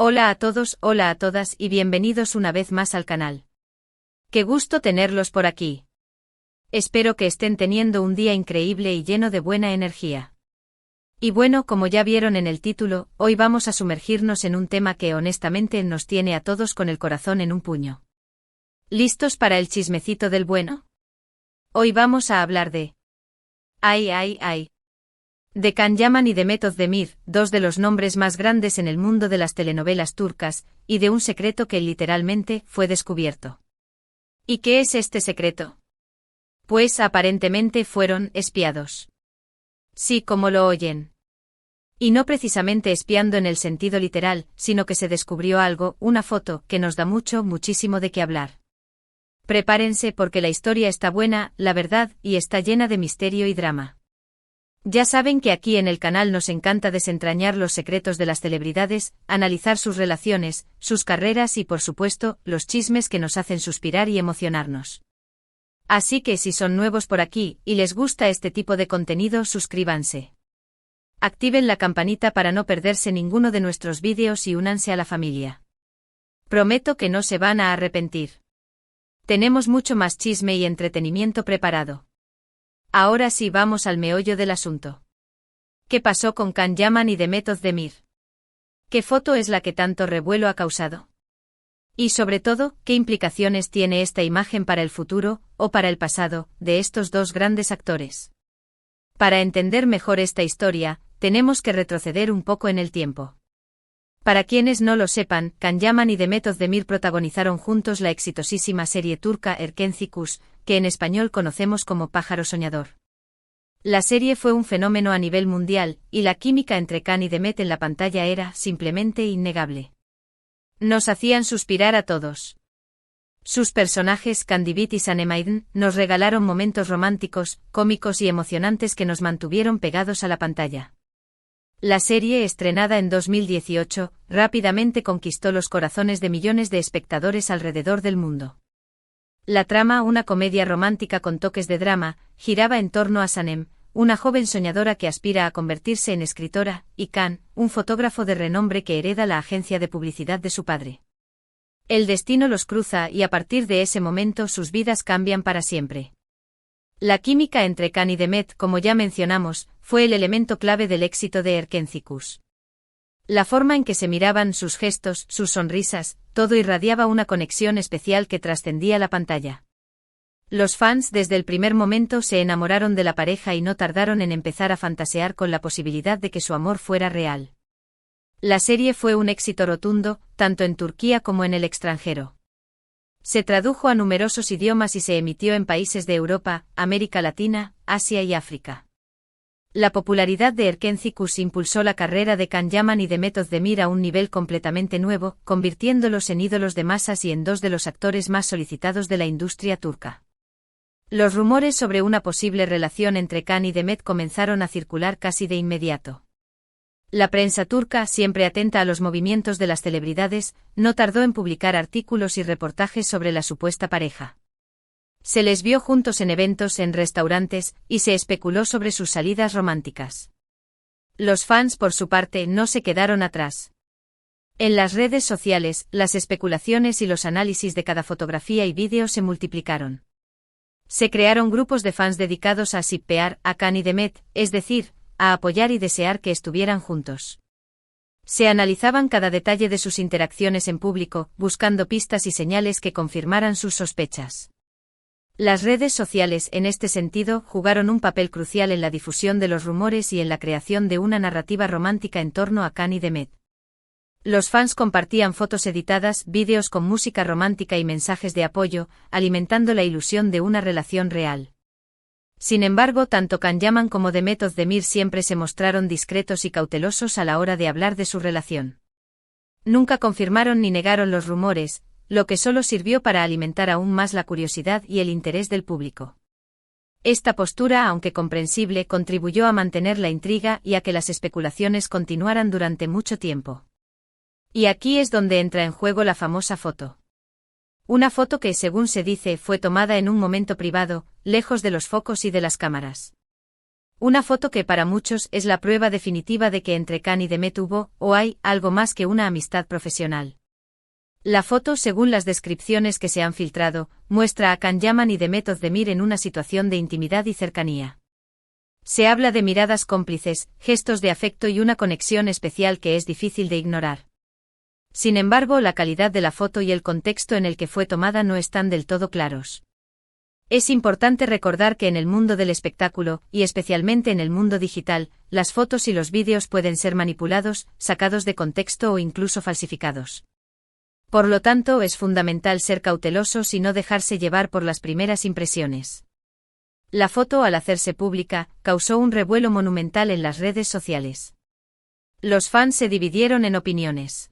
Hola a todos, hola a todas y bienvenidos una vez más al canal. Qué gusto tenerlos por aquí. Espero que estén teniendo un día increíble y lleno de buena energía. Y bueno, como ya vieron en el título, hoy vamos a sumergirnos en un tema que honestamente nos tiene a todos con el corazón en un puño. ¿Listos para el chismecito del bueno? Hoy vamos a hablar de... de Can Yaman y Demet Özdemir, dos de los nombres más grandes en el mundo de las telenovelas turcas, y de un secreto que literalmente fue descubierto. ¿Y qué es este secreto? Pues aparentemente fueron espiados. Sí, como lo oyen. Y no precisamente espiando en el sentido literal, sino que se descubrió algo, una foto, que nos da muchísimo de qué hablar. Prepárense porque la historia está buena, la verdad, y está llena de misterio y drama. Ya saben que aquí en el canal nos encanta desentrañar los secretos de las celebridades, analizar sus relaciones, sus carreras y por supuesto, los chismes que nos hacen suspirar y emocionarnos. Así que si son nuevos por aquí, y les gusta este tipo de contenido, suscríbanse. Activen la campanita para no perderse ninguno de nuestros vídeos y únanse a la familia. Prometo que no se van a arrepentir. Tenemos mucho más chisme y entretenimiento preparado. Ahora sí vamos al meollo del asunto. ¿Qué pasó con Can Yaman y Demet Özdemir? ¿Qué foto es la que tanto revuelo ha causado? Y sobre todo, ¿qué implicaciones tiene esta imagen para el futuro, o para el pasado, de estos dos grandes actores? Para entender mejor esta historia, tenemos que retroceder un poco en el tiempo. Para quienes no lo sepan, Can Yaman y Demet Özdemir protagonizaron juntos la exitosísima serie turca Erkenci Kuş, que en español conocemos como Pájaro Soñador. La serie fue un fenómeno a nivel mundial, y la química entre Can y Demet en la pantalla era simplemente innegable. Nos hacían suspirar a todos. Sus personajes, Kandibit y Sanem nos regalaron momentos románticos, cómicos y emocionantes que nos mantuvieron pegados a la pantalla. La serie, estrenada en 2018, rápidamente conquistó los corazones de millones de espectadores alrededor del mundo. La trama, una comedia romántica con toques de drama, giraba en torno a Sanem, una joven soñadora que aspira a convertirse en escritora, y Can, un fotógrafo de renombre que hereda la agencia de publicidad de su padre. El destino los cruza y a partir de ese momento sus vidas cambian para siempre. La química entre Can y Demet, como ya mencionamos, fue el elemento clave del éxito de Erkenci Kuş. La forma en que se miraban, sus gestos, sus sonrisas, todo irradiaba una conexión especial que trascendía la pantalla. Los fans desde el primer momento se enamoraron de la pareja y no tardaron en empezar a fantasear con la posibilidad de que su amor fuera real. La serie fue un éxito rotundo, tanto en Turquía como en el extranjero. Se tradujo a numerosos idiomas y se emitió en países de Europa, América Latina, Asia y África. La popularidad de Erkenci Kuş impulsó la carrera de Can Yaman y Demet Özdemir a un nivel completamente nuevo, convirtiéndolos en ídolos de masas y en dos de los actores más solicitados de la industria turca. Los rumores sobre una posible relación entre Can y Demet comenzaron a circular casi de inmediato. La prensa turca, siempre atenta a los movimientos de las celebridades, no tardó en publicar artículos y reportajes sobre la supuesta pareja. Se les vio juntos en eventos, en restaurantes, y se especuló sobre sus salidas románticas. Los fans, por su parte, no se quedaron atrás. En las redes sociales, las especulaciones y los análisis de cada fotografía y vídeo se multiplicaron. Se crearon grupos de fans dedicados a shippear a Can y Demet, es decir, a apoyar y desear que estuvieran juntos. Se analizaban cada detalle de sus interacciones en público, buscando pistas y señales que confirmaran sus sospechas. Las redes sociales, en este sentido, jugaron un papel crucial en la difusión de los rumores y en la creación de una narrativa romántica en torno a Can y Demet. Los fans compartían fotos editadas, vídeos con música romántica y mensajes de apoyo, alimentando la ilusión de una relación real. Sin embargo, tanto Can Yaman como Demet Özdemir siempre se mostraron discretos y cautelosos a la hora de hablar de su relación. Nunca confirmaron ni negaron los rumores, lo que solo sirvió para alimentar aún más la curiosidad y el interés del público. Esta postura, aunque comprensible, contribuyó a mantener la intriga y a que las especulaciones continuaran durante mucho tiempo. Y aquí es donde entra en juego la famosa foto. Una foto que, según se dice, fue tomada en un momento privado, lejos de los focos y de las cámaras. Una foto que para muchos es la prueba definitiva de que entre Khan y Demet hubo, o hay, algo más que una amistad profesional. La foto, según las descripciones que se han filtrado, muestra a Can Yaman y Demet Özdemir en una situación de intimidad y cercanía. Se habla de miradas cómplices, gestos de afecto y una conexión especial que es difícil de ignorar. Sin embargo, la calidad de la foto y el contexto en el que fue tomada no están del todo claros. Es importante recordar que en el mundo del espectáculo, y especialmente en el mundo digital, las fotos y los vídeos pueden ser manipulados, sacados de contexto o incluso falsificados. Por lo tanto, es fundamental ser cautelosos y no dejarse llevar por las primeras impresiones. La foto, al hacerse pública, causó un revuelo monumental en las redes sociales. Los fans se dividieron en opiniones.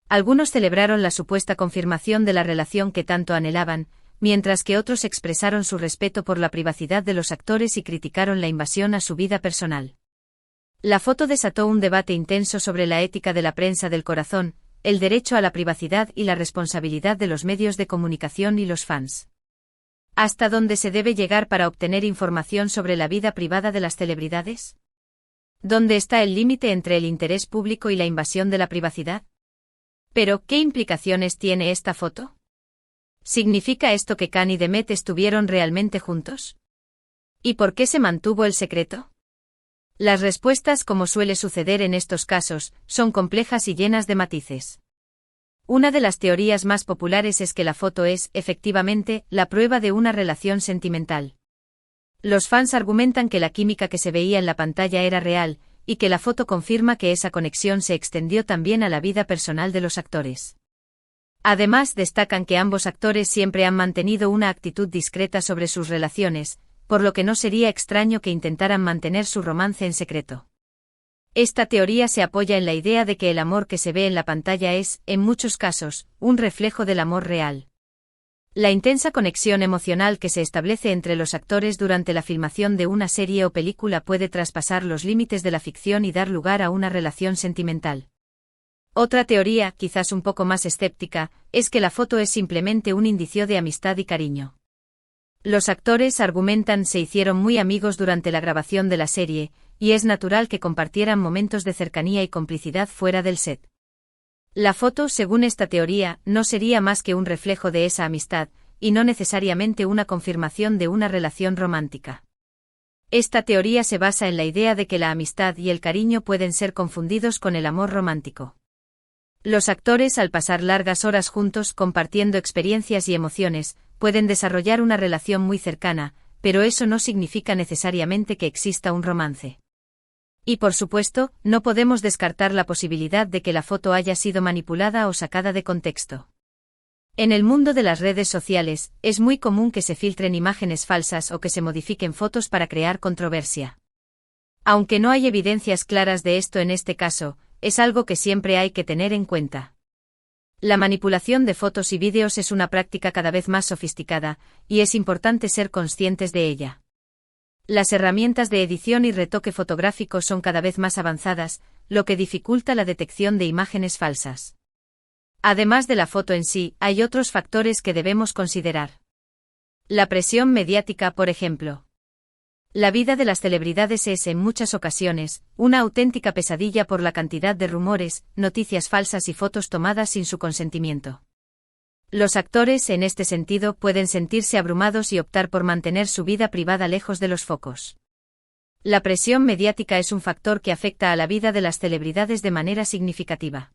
Algunos celebraron la supuesta confirmación de la relación que tanto anhelaban, mientras que otros expresaron su respeto por la privacidad de los actores y criticaron la invasión a su vida personal. La foto desató un debate intenso sobre la ética de la prensa del corazón, el derecho a la privacidad y la responsabilidad de los medios de comunicación y los fans. ¿Hasta dónde se debe llegar para obtener información sobre la vida privada de las celebridades? ¿Dónde está el límite entre el interés público y la invasión de la privacidad? Pero, ¿qué implicaciones tiene esta foto? ¿Significa esto que Khan y Demet estuvieron realmente juntos? ¿Y por qué se mantuvo el secreto? Las respuestas, como suele suceder en estos casos, son complejas y llenas de matices. Una de las teorías más populares es que la foto es, efectivamente, la prueba de una relación sentimental. Los fans argumentan que la química que se veía en la pantalla era real, y que la foto confirma que esa conexión se extendió también a la vida personal de los actores. Además, destacan que ambos actores siempre han mantenido una actitud discreta sobre sus relaciones, por lo que no sería extraño que intentaran mantener su romance en secreto. Esta teoría se apoya en la idea de que el amor que se ve en la pantalla es, en muchos casos, un reflejo del amor real. La intensa conexión emocional que se establece entre los actores durante la filmación de una serie o película puede traspasar los límites de la ficción y dar lugar a una relación sentimental. Otra teoría, quizás un poco más escéptica, es que la foto es simplemente un indicio de amistad y cariño. Los actores, argumentan, se hicieron muy amigos durante la grabación de la serie, y es natural que compartieran momentos de cercanía y complicidad fuera del set. La foto, según esta teoría, no sería más que un reflejo de esa amistad, y no necesariamente una confirmación de una relación romántica. Esta teoría se basa en la idea de que la amistad y el cariño pueden ser confundidos con el amor romántico. Los actores, al pasar largas horas juntos compartiendo experiencias y emociones, pueden desarrollar una relación muy cercana, pero eso no significa necesariamente que exista un romance. Y por supuesto, no podemos descartar la posibilidad de que la foto haya sido manipulada o sacada de contexto. En el mundo de las redes sociales, es muy común que se filtren imágenes falsas o que se modifiquen fotos para crear controversia. Aunque no hay evidencias claras de esto en este caso, es algo que siempre hay que tener en cuenta. La manipulación de fotos y vídeos es una práctica cada vez más sofisticada, y es importante ser conscientes de ella. Las herramientas de edición y retoque fotográfico son cada vez más avanzadas, lo que dificulta la detección de imágenes falsas. Además de la foto en sí, hay otros factores que debemos considerar. La presión mediática, por ejemplo. La vida de las celebridades es, en muchas ocasiones, una auténtica pesadilla por la cantidad de rumores, noticias falsas y fotos tomadas sin su consentimiento. Los actores, en este sentido, pueden sentirse abrumados y optar por mantener su vida privada lejos de los focos. La presión mediática es un factor que afecta a la vida de las celebridades de manera significativa.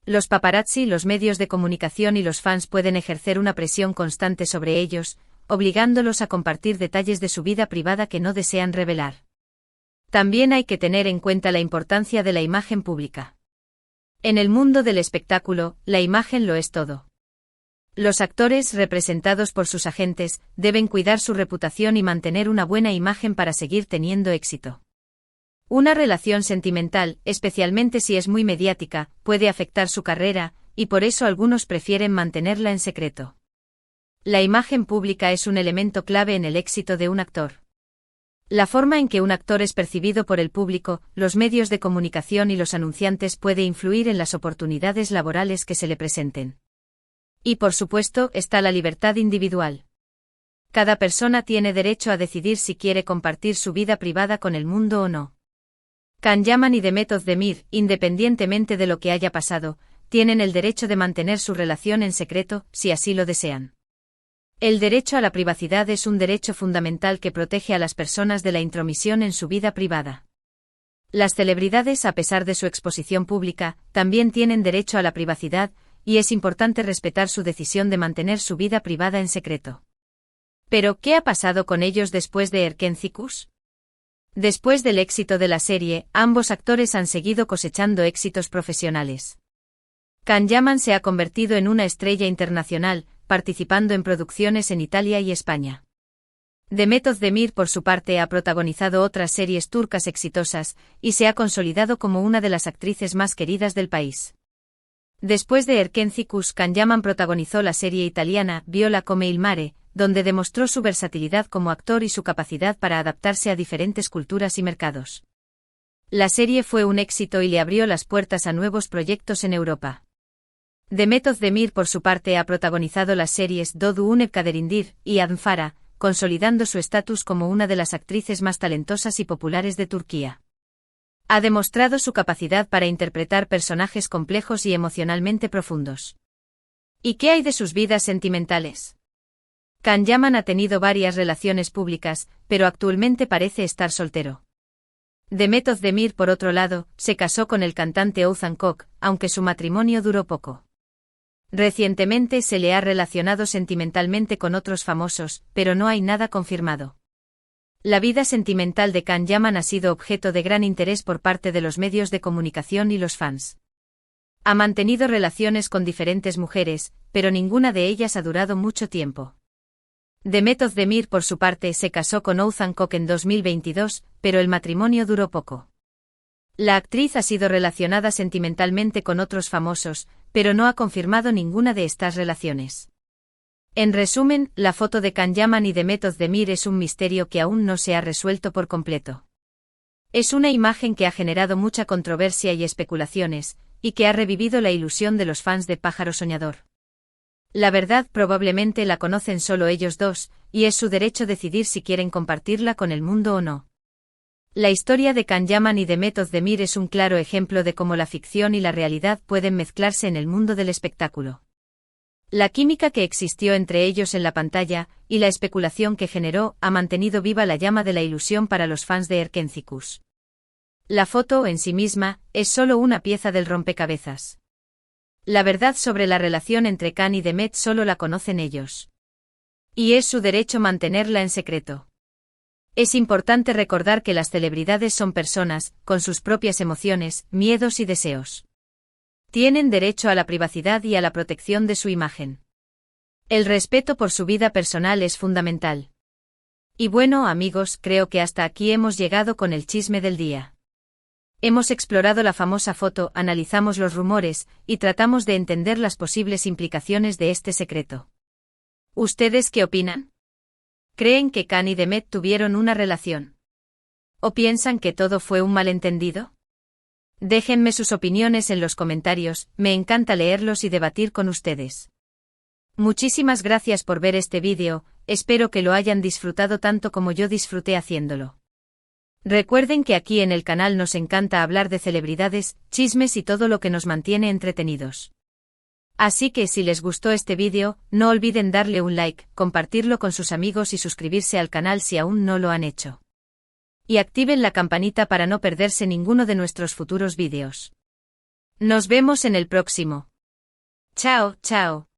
Los paparazzi, los medios de comunicación y los fans pueden ejercer una presión constante sobre ellos, obligándolos a compartir detalles de su vida privada que no desean revelar. También hay que tener en cuenta la importancia de la imagen pública. En el mundo del espectáculo, la imagen lo es todo. Los actores, representados por sus agentes, deben cuidar su reputación y mantener una buena imagen para seguir teniendo éxito. Una relación sentimental, especialmente si es muy mediática, puede afectar su carrera, y por eso algunos prefieren mantenerla en secreto. La imagen pública es un elemento clave en el éxito de un actor. La forma en que un actor es percibido por el público, los medios de comunicación y los anunciantes puede influir en las oportunidades laborales que se le presenten. Y por supuesto, está la libertad individual. Cada persona tiene derecho a decidir si quiere compartir su vida privada con el mundo o no. Can Yaman y Demet Özdemir, independientemente de lo que haya pasado, tienen el derecho de mantener su relación en secreto, si así lo desean. El derecho a la privacidad es un derecho fundamental que protege a las personas de la intromisión en su vida privada. Las celebridades, a pesar de su exposición pública, también tienen derecho a la privacidad, y es importante respetar su decisión de mantener su vida privada en secreto. Pero, ¿qué ha pasado con ellos después de Erkenci? Después del éxito de la serie, ambos actores han seguido cosechando éxitos profesionales. Can Yaman se ha convertido en una estrella internacional, participando en producciones en Italia y España. Demet Özdemir, por su parte, ha protagonizado otras series turcas exitosas, y se ha consolidado como una de las actrices más queridas del país. Después de Erkenci, Can Yaman protagonizó la serie italiana Viola come il mare, donde demostró su versatilidad como actor y su capacidad para adaptarse a diferentes culturas y mercados. La serie fue un éxito y le abrió las puertas a nuevos proyectos en Europa. Demet Özdemir, por su parte, ha protagonizado las series Doğu Une Kaderindir y Adnfara, consolidando su estatus como una de las actrices más talentosas y populares de Turquía. Ha demostrado su capacidad para interpretar personajes complejos y emocionalmente profundos. ¿Y qué hay de sus vidas sentimentales? Can Yaman ha tenido varias relaciones públicas, pero actualmente parece estar soltero. Demet Özdemir, por otro lado, se casó con el cantante Oğuzhan Koç, aunque su matrimonio duró poco. Recientemente se le ha relacionado sentimentalmente con otros famosos, pero no hay nada confirmado. La vida sentimental de Can Yaman ha sido objeto de gran interés por parte de los medios de comunicación y los fans. Ha mantenido relaciones con diferentes mujeres, pero ninguna de ellas ha durado mucho tiempo. Demet Özdemir, por su parte, se casó con Oğuzhan Koç en 2022, pero el matrimonio duró poco. La actriz ha sido relacionada sentimentalmente con otros famosos, pero no ha confirmado ninguna de estas relaciones. En resumen, la foto de Can Yaman y Demet Özdemir es un misterio que aún no se ha resuelto por completo. Es una imagen que ha generado mucha controversia y especulaciones, y que ha revivido la ilusión de los fans de Pájaro Soñador. La verdad probablemente la conocen solo ellos dos, y es su derecho decidir si quieren compartirla con el mundo o no. La historia de Can Yaman y Demet Özdemir es un claro ejemplo de cómo la ficción y la realidad pueden mezclarse en el mundo del espectáculo. La química que existió entre ellos en la pantalla, y la especulación que generó, ha mantenido viva la llama de la ilusión para los fans de Erkenci. La foto, en sí misma, es solo una pieza del rompecabezas. La verdad sobre la relación entre Can y Demet solo la conocen ellos. Y es su derecho mantenerla en secreto. Es importante recordar que las celebridades son personas, con sus propias emociones, miedos y deseos. Tienen derecho a la privacidad y a la protección de su imagen. El respeto por su vida personal es fundamental. Y bueno, amigos, creo que hasta aquí hemos llegado con el chisme del día. Hemos explorado la famosa foto, analizamos los rumores, y tratamos de entender las posibles implicaciones de este secreto. ¿Ustedes qué opinan? ¿Creen que Can y Demet tuvieron una relación? ¿O piensan que todo fue un malentendido? Déjenme sus opiniones en los comentarios, me encanta leerlos y debatir con ustedes. Muchísimas gracias por ver este vídeo, espero que lo hayan disfrutado tanto como yo disfruté haciéndolo. Recuerden que aquí en el canal nos encanta hablar de celebridades, chismes y todo lo que nos mantiene entretenidos. Así que si les gustó este vídeo, no olviden darle un like, compartirlo con sus amigos y suscribirse al canal si aún no lo han hecho. Y activen la campanita para no perderse ninguno de nuestros futuros vídeos. Nos vemos en el próximo. Chao, chao.